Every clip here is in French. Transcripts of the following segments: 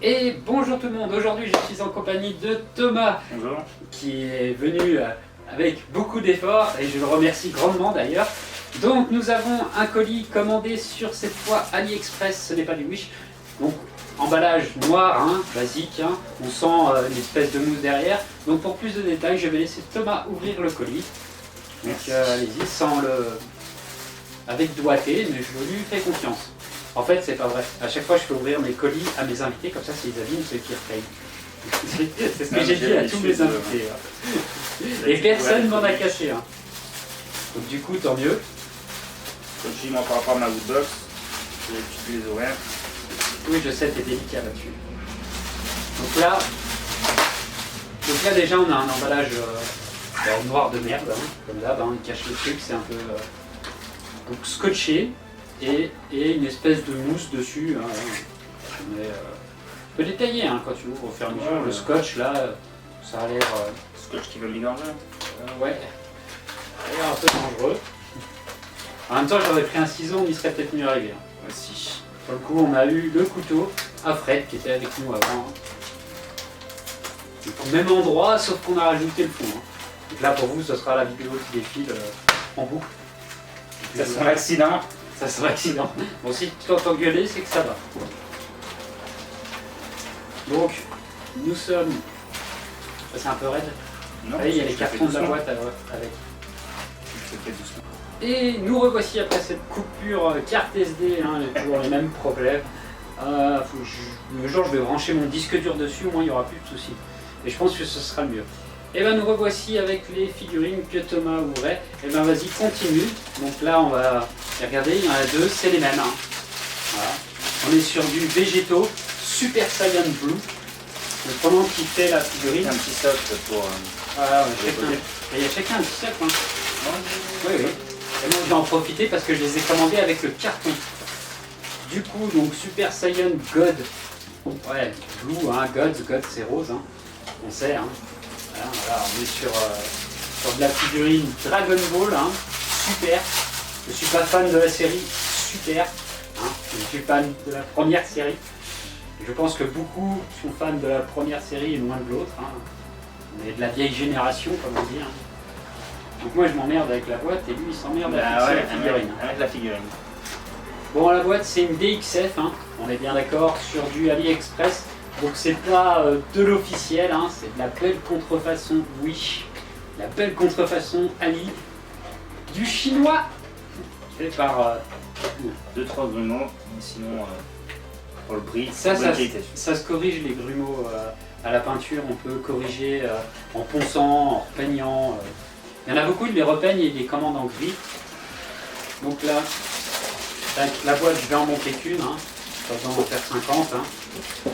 Et bonjour tout le monde, aujourd'hui je suis en compagnie de Thomas. Bonjour. Qui est venu avec beaucoup d'efforts et je le remercie grandement d'ailleurs. Donc nous avons un colis commandé sur cette fois AliExpress, ce n'est pas du Wish. Donc emballage noir, hein, basique, hein. On sent une espèce de mousse derrière. Donc pour plus de détails, je vais laisser Thomas ouvrir le colis. Donc allez-y, sans le... avec doigté, mais je lui fais confiance. En fait, c'est pas vrai. À chaque fois, je fais ouvrir mes colis à mes invités, comme ça, c'est les abîmes, ceux qui repayent. C'est ce que j'ai dit à tous mes invités. Et personne m'en a caché. Hein. Donc du coup, tant mieux. Comme je dis, moi, par rapport à ma woodbox, tu peux les ouvrir. Oui, je sais, t'es délicat là-dessus. Donc là, déjà, on a un emballage noir de merde, hein, comme d'hab, hein, il cache le truc, c'est un peu donc scotché. Et une espèce de mousse dessus. Hein, mais, tu peux détailler hein, quand tu ouvres au fur et à mesure. Le scotch là, ça a l'air. Scotch qui veut l'égorger. Ouais. Ça a l'air un peu dangereux. En même temps, j'aurais pris un ciseau, on y serait peut-être mieux arrivé. Hein. Si. Pour le coup, on a eu le couteau à Fred qui était avec nous avant. Hein. Donc, au même endroit, sauf qu'on a rajouté le fond. Hein. Donc là, pour vous, ce sera la vidéo qui défile en boucle. Ça sera un accident. Ça serait accident. Bon, si tu t'entends gueuler, c'est que ça va. Donc, nous sommes... C'est un peu raide. Non, allez, il y a les cartons de la boîte avec. Et nous revoici après cette coupure carte SD, hein, toujours les mêmes problèmes. Le jour, je vais brancher mon disque dur dessus, au moins il n'y aura plus de soucis. Et je pense que ce sera le mieux. Et bien nous revoici avec les figurines que Thomas ouvrait. Et bien vas-y, continue. Donc là on va regarder, il y en a deux, c'est les mêmes. Hein. Voilà. On est sur du végétaux Super Saiyan Blue. Donc pendant qu'il fait la figurine. Un petit socle pour. Voilà, il y a chacun un petit socle. Hein. Oui, oui. Et moi je vais en profiter parce que je les ai commandés avec le carton. Du coup, donc Super Saiyan God. Ouais, Blue, hein, God c'est rose. Hein. On sait, hein. Voilà, on est sur de la figurine Dragon Ball, hein, super. Je ne suis pas fan de la série, super. Hein, je suis fan de la première série. Je pense que beaucoup sont fans de la première série et moins de l'autre. Hein. On est de la vieille génération, comme on dit. Hein. Donc moi je m'emmerde avec la boîte et lui il s'emmerde avec la figurine. Avec la figurine. Bon, la boîte c'est une DXF, hein, on est bien d'accord, sur du AliExpress. Donc c'est pas de l'officiel, hein, c'est de la belle contrefaçon Wish, la belle contrefaçon Ali, du chinois, fait par... 2-3 grumeaux, sinon pour le prix, ça se corrige les grumeaux à la peinture, on peut corriger en ponçant, en repeignant. Il y en a beaucoup, ils les repeignent et ils les commandent en gris. Donc là, avec la boîte je vais en monter qu'une. Hein. Pas besoin d'en faire 50, hein,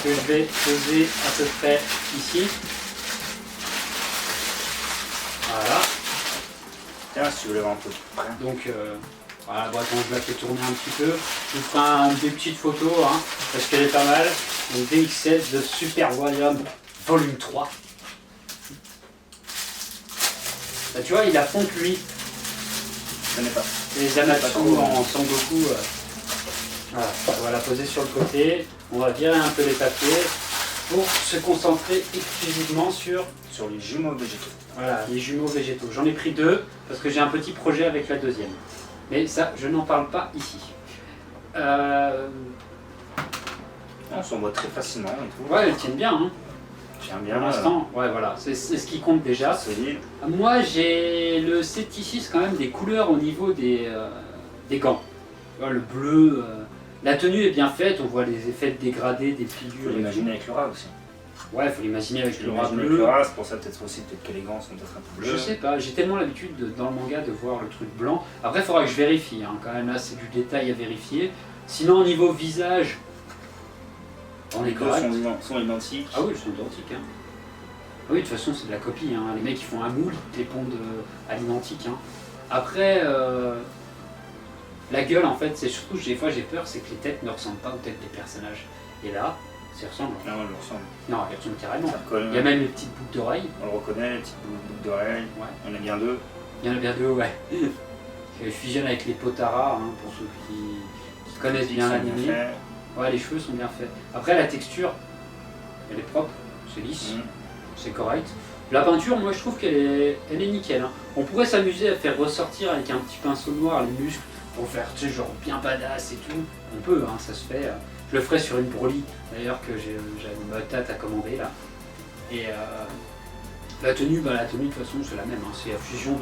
que je vais poser à peu près ici. Voilà. Tiens, si vous voulez voir un peu. Donc, voilà, la boîte, je la fais tourner un petit peu. Je vous ferai des petites photos, hein, parce qu'elle est pas mal. Donc, DX7 de Super Volume Volume 3. Là, tu vois, il a fonte lui. Je connais pas. Les Amatsu en Sangoku. Voilà, on va la poser sur le côté, on va virer un peu les papiers pour se concentrer exclusivement sur les jumeaux végétaux. Voilà, les jumeaux végétaux. J'en ai pris deux parce que j'ai un petit projet avec la deuxième. Mais ça, je n'en parle pas ici. On s'en voit très facilement et tout. Ouais, elles tiennent bien. Hein. J'aime bien. Pour l'instant, ouais, voilà, c'est ce qui compte déjà. Solide. Moi, j'ai le scepticisme quand même des couleurs au niveau des gants. Le bleu. La tenue est bien faite, on voit les effets de dégradé des figures. Il faut l'imaginer avec le rat aussi. Ouais, il faut l'imaginer avec le rat bleu. Avec le rat, c'est pour ça peut-être aussi que les gants sont peut-être un peu bleus. Je sais pas, j'ai tellement l'habitude dans le manga de voir le truc blanc. Après, il faudra que je vérifie, hein. Quand même là c'est du détail à vérifier. Sinon, au niveau visage, on est correct. Les deux sont identiques. Ah oui, ils sont identiques. Hein. Ah oui, de toute façon, c'est de la copie. Hein. Les mecs, ils font un moule, ils les pondent à l'identique. Hein. Après, la gueule, en fait, c'est surtout, des fois j'ai peur, c'est que les têtes ne ressemblent pas aux têtes des personnages. Et là, ça ressemble. Non, elle ressemble. Non, elle ressemble carrément. Ça colle, il y a même les petites boucles d'oreilles. On le reconnaît, les petites boucles d'oreilles. Ouais. Il y en a bien deux. Il y en a bien deux, ouais. Je fusionne avec les Potara, hein, pour ceux qui connaissent bien l'anime. Ouais, les cheveux sont bien faits. Après, la texture, Elle est propre, c'est lisse, c'est correct. La peinture, moi je trouve elle est nickel. Hein. On pourrait s'amuser à faire ressortir avec un petit pinceau noir les muscles pour faire, tu sais, genre bien badass et tout. On peut, hein, ça se fait. Je le ferai sur une Broly, d'ailleurs, que j'ai ma tête à commander là. Et la tenue, de toute façon, c'est la même. Hein. C'est la fusion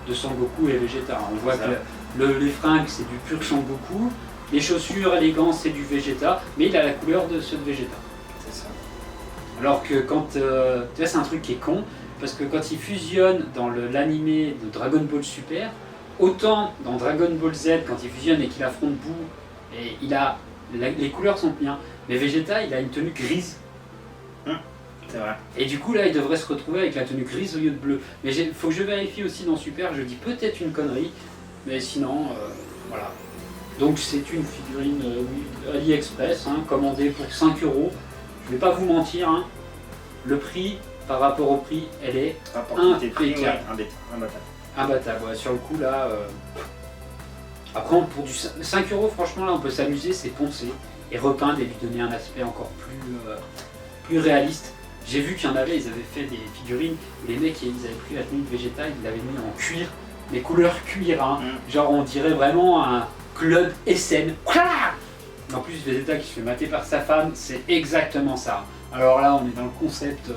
de Sangoku et Vegeta. On voit que les fringues, c'est du pur Sangoku. Les chaussures et les gants, c'est du Vegeta. Mais il a la couleur de ceux de Vegeta. C'est ça. Alors que quand... tu vois, c'est un truc qui est con. Parce que quand il fusionne dans l'animé de Dragon Ball Super, autant dans Dragon Ball Z, quand il fusionne et qu'il affronte Boo, et les couleurs sont bien. Mais Vegeta, il a une tenue grise. C'est vrai. Et du coup, là, il devrait se retrouver avec la tenue grise au lieu de bleu. Mais il faut que je vérifie aussi dans Super, je dis peut-être une connerie. Mais sinon, voilà. Donc c'est une figurine AliExpress, hein, commandée pour 5 €. Je vais pas vous mentir, hein. Le prix, par rapport au prix, elle est impeccable. Imbattable, ouais, sur le coup là. Après, pour du 5 €, franchement, là, on peut s'amuser, c'est poncer et repeindre et lui donner un aspect encore plus réaliste. J'ai vu qu'il y en avait, ils avaient fait des figurines où les mecs, ils avaient pris la tenue de Vegeta, ils l'avaient mis en cuir, mais couleur cuir, hein. Genre on dirait vraiment un club SN. En plus, Vegeta qui se fait mater par sa femme, c'est exactement ça. Alors là, on est dans le concept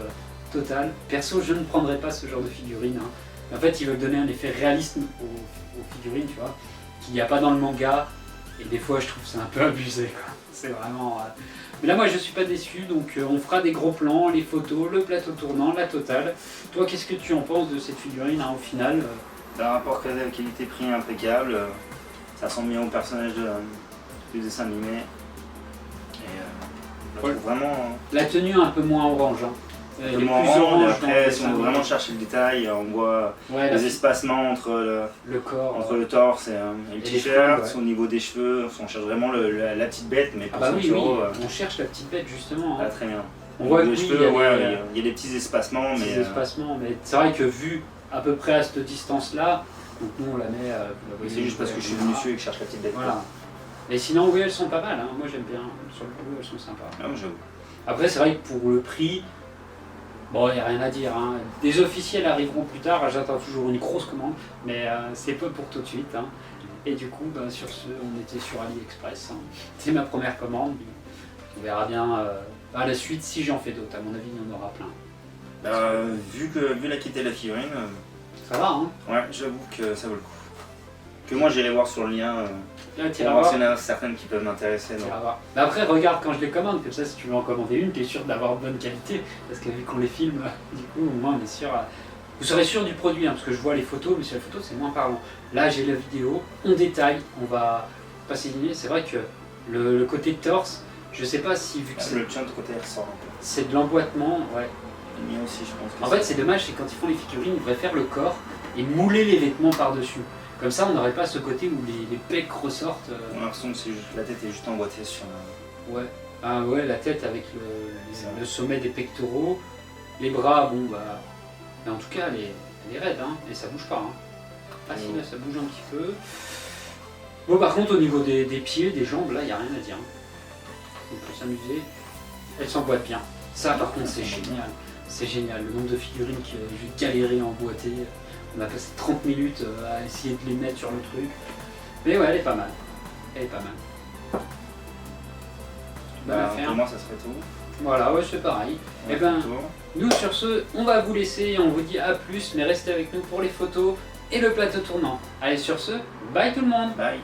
total. Perso, je ne prendrais pas ce genre de figurine. Hein. En fait, ils veulent donner un effet réalisme aux figurines, tu vois, qu'il n'y a pas dans le manga. Et des fois, je trouve que c'est un peu abusé, quoi. C'est vraiment... Mais là, moi, je suis pas déçu, donc on fera des gros plans, les photos, le plateau tournant, la totale. Toi, qu'est-ce que tu en penses de cette figurine, hein, au final? Un rapport qualité-prix impeccable. Ça ressemble bien au personnage du dessin animé. Et je trouve vraiment... La tenue un peu moins orange. Hein. Un peu moins orange, après, si on veut vraiment chercher le détail, on voit les espacements entre le corps, entre le torse et le t-shirt, au niveau des cheveux. On cherche vraiment la petite bête, mais pour on cherche la petite bête justement. Hein. Très bien. On voit que les cheveux, il y a des petits espacements. Mais c'est vrai que vu à peu près à cette distance-là, donc nous on la met... c'est juste parce que je suis venu dessus et que je cherche la petite bête. Voilà. Et sinon, oui, elles sont pas mal. Hein. Moi j'aime bien. Sur le coup, elles sont sympas. Ah, j'avoue. Après, c'est vrai que pour le prix... Bon, il n'y a rien à dire, hein. Des officiels arriveront plus tard, j'attends toujours une grosse commande, mais c'est peu pour tout de suite. Hein. Et du coup, sur ce, on était sur AliExpress. Hein. C'est ma première commande. On verra bien à la suite si j'en fais d'autres. À mon avis, il y en aura plein. Vu la qualité de la figurine, ça va, hein. Ouais, j'avoue que ça vaut le coup. Que moi, j'allais voir sur le lien. Pour voir s'il y en a certaines qui peuvent m'intéresser. Mais après, regarde quand je les commande, comme ça, si tu veux en commander une, tu es sûr d'avoir bonne qualité. Parce que vu qu'on les filme, du coup, au moins, on est sûr. Vous serez sûr du produit, hein, parce que je vois les photos, mais sur les photos, c'est moins parlant. Là, j'ai la vidéo, on détaille, on va passer ligner. C'est vrai que le côté torse, je sais pas si vu que le tien de côté ressort un peu. C'est de l'emboîtement, ouais. Le mien aussi, je pense. En fait, c'est dommage, c'est quand ils font les figurines, ils devraient faire le corps et mouler les vêtements par-dessus. Comme ça, on n'aurait pas ce côté où les pecs ressortent. On a l'impression que la tête est juste emboîtée sur... Ouais. Ouais, la tête avec le sommet des pectoraux. Les bras, bon, bah... Mais en tout cas, elle est raide, hein, et ça bouge pas. Hein. Ah si, là, ça bouge un petit peu. Bon, par contre, au niveau des pieds, des jambes, là, il n'y a rien à dire. Hein. On peut s'amuser. Elle s'emboîte bien. Ça, par contre, c'est génial. C'est génial. Le nombre de figurines que j'ai galéré à emboîter. On a passé 30 minutes à essayer de les mettre sur le truc. Mais ouais, elle est pas mal. Elle est pas mal. Pour moi, ça serait tout. Voilà, ouais, c'est pareil. Et nous, sur ce, on va vous laisser et on vous dit à plus. Mais restez avec nous pour les photos et le plateau tournant. Allez, sur ce, bye tout le monde. Bye.